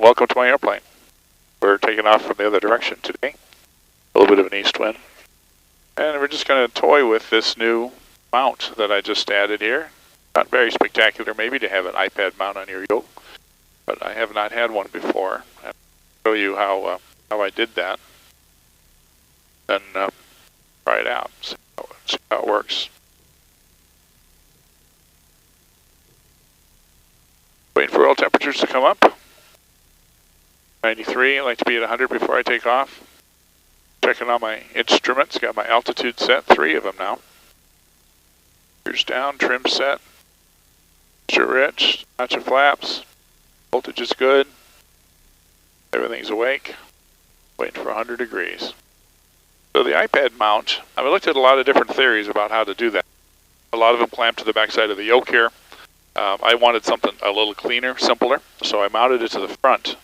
welcome to my airplane. We're taking off from the other direction today. A little bit of an east wind. And we're just going to toy with this new mount that I just added here. Not very spectacular maybe to have an iPad mount on your yoke, but I have not had one before. I'll show you how I did that. Then try it out, see how it works. Waiting for oil temperatures to come up. 93, I like to be at 100 before I take off. Checking on my instruments, got my altitude set, 3 of them now. Gears down, trim set. Pressure rich, notch of flaps. Voltage is good. Everything's awake. Waiting for 100 degrees. So the iPad mount, I've looked at a lot of different theories about how to do that. A lot of them clamp to the backside of the yoke here. I wanted something a little cleaner, simpler, so I mounted it to the front.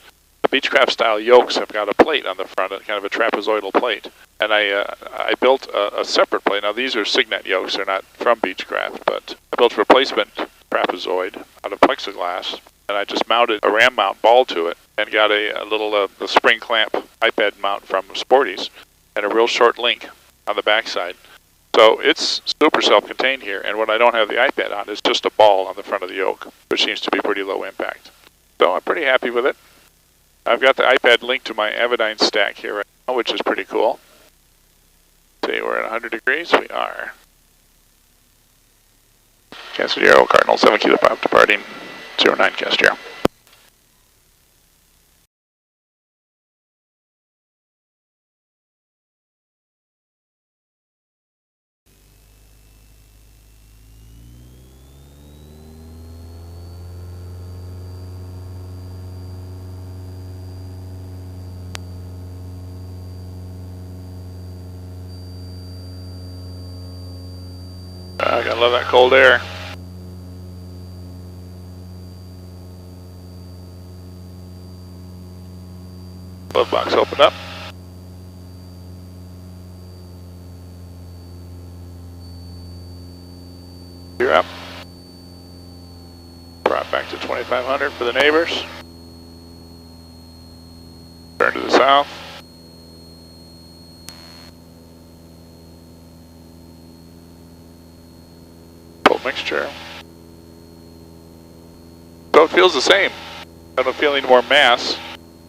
The Beechcraft style yokes have got a plate on the front, kind of a trapezoidal plate. And I built a separate plate. Now these are Signet yokes, they're not from Beechcraft, but I built a replacement trapezoid out of plexiglass, and I just mounted a ram mount ball to it and got a little a spring clamp iPad mount from Sporties and a real short link on the backside. So it's super self-contained here, and when I don't have the iPad on, it's just a ball on the front of the yoke, which seems to be pretty low impact. So I'm pretty happy with it. I've got the iPad linked to my Avidyne stack here right now, which is pretty cool. See, we're at 100 degrees. We are. Castigliero, Cardinal 7 Kilo 5 departing 09 Castigliero. I gotta love that cold air. Glove box opened up. You're up. Brought back to 2500 for the neighbors. Turn to the south. Mixture. So it feels the same. I don't feel any more mass.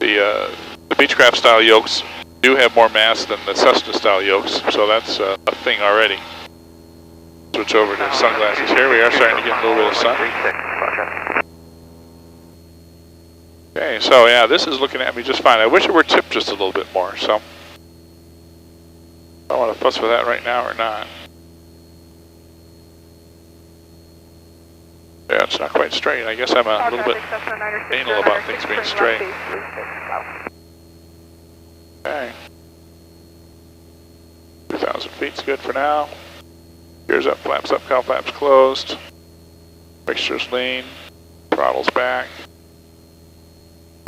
The Beechcraft style yokes do have more mass than the Cessna style yokes, so that's a thing already. Switch over to sunglasses here. We are starting to get a little bit of sun. Okay, so yeah, this is looking at me just fine. I wish it were tipped just a little bit more, so I don't want to fuss with that right now or not. Yeah, it's not quite straight. I guess I'm a little bit anal about things being straight. Okay. 2,000 feet's good for now. Gears up, cowl flaps closed. Mixture's lean. Throttle's back.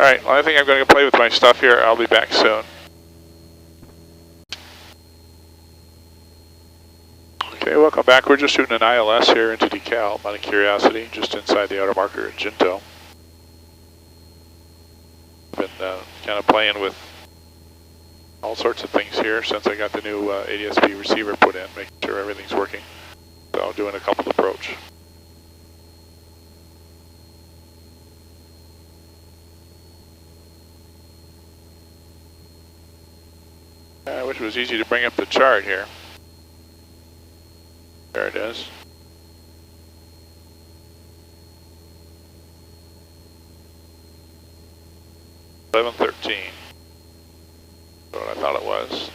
Alright, well, I think I'm going to play with my stuff here. I'll be back soon. Okay, welcome back. We're just shooting an ILS here into DeKalb out of curiosity, just inside the outer marker at Jinto. Been kind of playing with all sorts of things here since I got the new ADS-B receiver put in, making sure everything's working. So doing a coupled approach. I wish it was easy to bring up the chart here. There it is. $11.13. That's what I thought it was.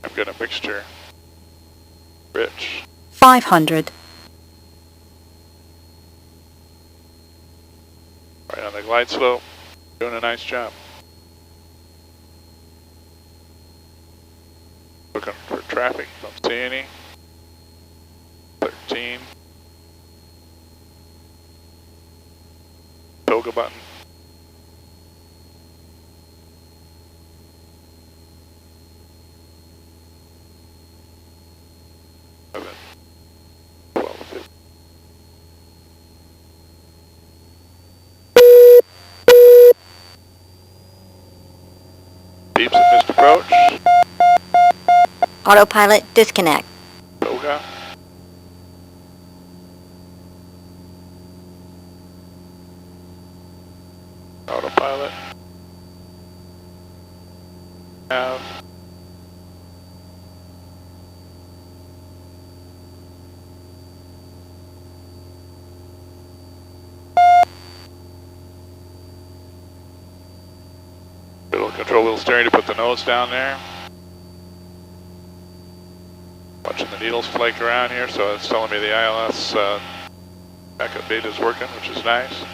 I'm gonna mixture. Rich. 500. Right on the glide slope. Doing a nice job. Looking for traffic, don't see any. 13. Toga button. beeps at missed approach. Autopilot disconnect. Toga. Autopilot. Have. Little control wheel steering to put the nose down there. Watching the needles flake around here, so it's telling me the ILS backup beta is working, which is nice.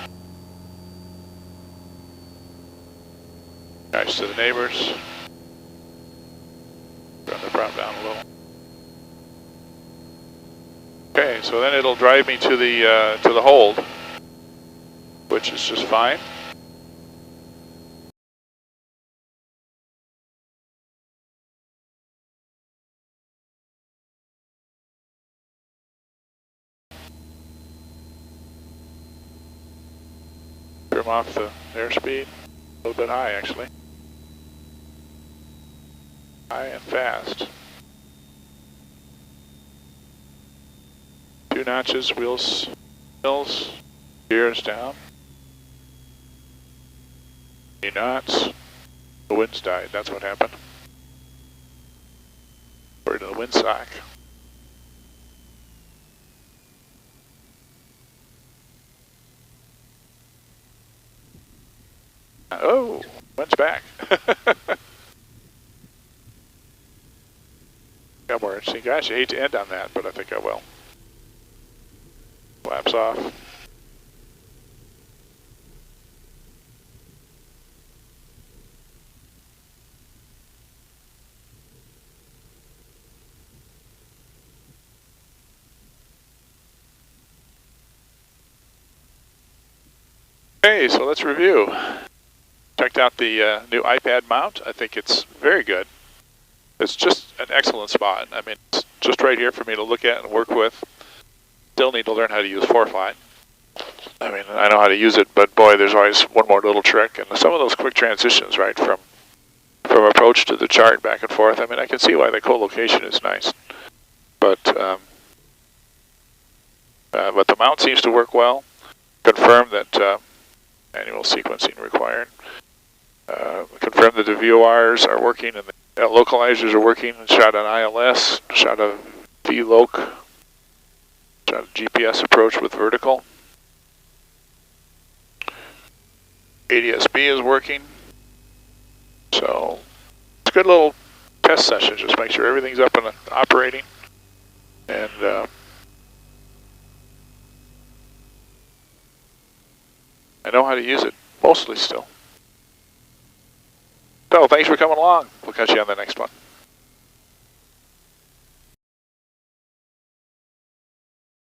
Nice to the neighbors. Run the prop down a little. Okay, so then it'll drive me to the hold, which is just fine. Trim off the airspeed, a little bit high actually. High and fast. 2 notches, wheels, gears down. 3 knots. The wind's died, that's what happened. According to the windsock. Oh, wind's back. Got more interesting. Gosh, I hate to end on that, but I think I will. Flaps off. Okay, so let's review. Checked out the new iPad mount. I think it's very good. It's just an excellent spot. I mean, it's just right here for me to look at and work with. Still need to learn how to use ForeFlight. I mean, I know how to use it, but boy, there's always one more little trick. And some of those quick transitions, right, from approach to the chart back and forth. I mean, I can see why the co-location is nice. But the mount seems to work well. Confirm that manual sequencing required. Confirm that the VORs are working and the localizers are working. Shot an ILS, shot a VLOC, shot a GPS approach with vertical. ADS-B is working. So it's a good little test session. Just make sure everything's up and operating. And I know how to use it, mostly still. So thanks for coming along. We'll catch you on the next one.